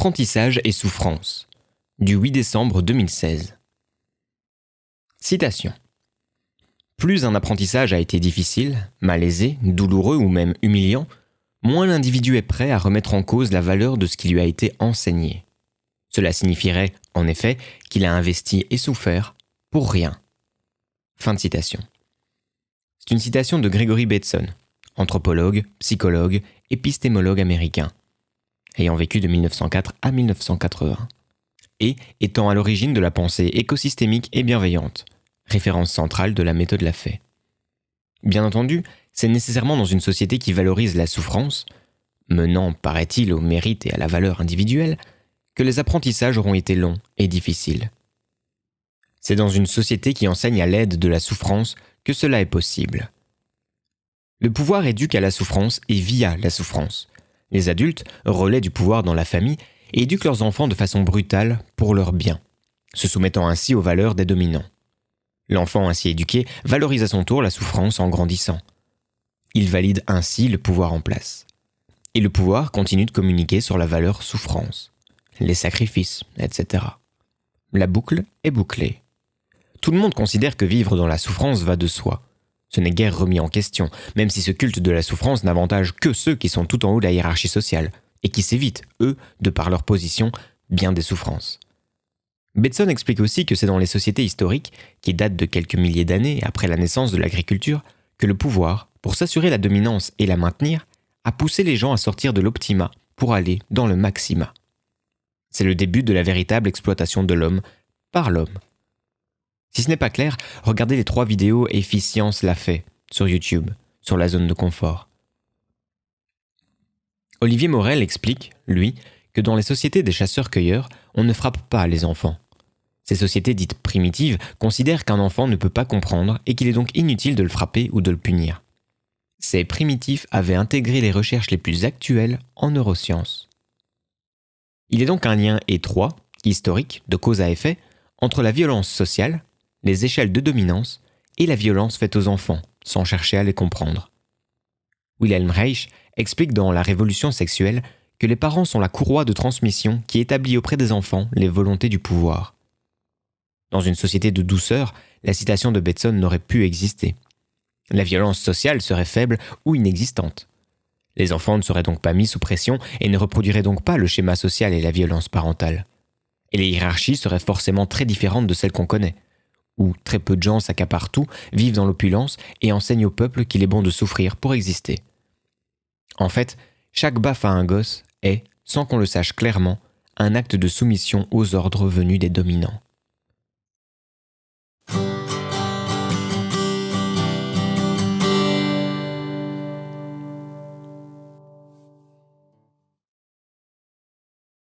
Apprentissage et souffrance, du 8 décembre 2016. Citation. Plus un apprentissage a été difficile, malaisé, douloureux ou même humiliant, moins l'individu est prêt à remettre en cause la valeur de ce qui lui a été enseigné. Cela signifierait, en effet, qu'il a investi et souffert pour rien. Fin de citation. C'est une citation de Gregory Bateson, anthropologue, psychologue, épistémologue américain, ayant vécu de 1904 à 1980, et étant à l'origine de la pensée écosystémique et bienveillante, référence centrale de la méthode Lafay. Bien entendu, c'est nécessairement dans une société qui valorise la souffrance, menant, paraît-il, au mérite et à la valeur individuelle, que les apprentissages auront été longs et difficiles. C'est dans une société qui enseigne à l'aide de la souffrance que cela est possible. Le pouvoir éduque à la souffrance et via la souffrance. Les adultes, relais du pouvoir dans la famille, éduquent leurs enfants de façon brutale pour leur bien, se soumettant ainsi aux valeurs des dominants. L'enfant ainsi éduqué valorise à son tour la souffrance en grandissant. Il valide ainsi le pouvoir en place. Et le pouvoir continue de communiquer sur la valeur souffrance, les sacrifices, etc. La boucle est bouclée. Tout le monde considère que vivre dans la souffrance va de soi. Ce n'est guère remis en question, même si ce culte de la souffrance n'avantage que ceux qui sont tout en haut de la hiérarchie sociale, et qui s'évitent, eux, de par leur position, bien des souffrances. Bateson explique aussi que c'est dans les sociétés historiques, qui datent de quelques milliers d'années après la naissance de l'agriculture, que le pouvoir, pour s'assurer la dominance et la maintenir, a poussé les gens à sortir de l'optima pour aller dans le maxima. C'est le début de la véritable exploitation de l'homme par l'homme. Si ce n'est pas clair, regardez les 3 vidéos Efficience Lafay sur YouTube, sur la zone de confort. Olivier Morel explique, lui, que dans les sociétés des chasseurs-cueilleurs, on ne frappe pas les enfants. Ces sociétés dites primitives considèrent qu'un enfant ne peut pas comprendre et qu'il est donc inutile de le frapper ou de le punir. Ces primitifs avaient intégré les recherches les plus actuelles en neurosciences. Il y a donc un lien étroit, historique, de cause à effet, entre la violence sociale, les échelles de dominance et la violence faite aux enfants, sans chercher à les comprendre. Wilhelm Reich explique dans La Révolution sexuelle que les parents sont la courroie de transmission qui établit auprès des enfants les volontés du pouvoir. Dans une société de douceur, la citation de Bateson n'aurait pu exister. La violence sociale serait faible ou inexistante. Les enfants ne seraient donc pas mis sous pression et ne reproduiraient donc pas le schéma social et la violence parentale. Et les hiérarchies seraient forcément très différentes de celles qu'on connaît, où très peu de gens s'accaparent tout, vivent dans l'opulence et enseignent au peuple qu'il est bon de souffrir pour exister. En fait, chaque baffe à un gosse est, sans qu'on le sache clairement, un acte de soumission aux ordres venus des dominants.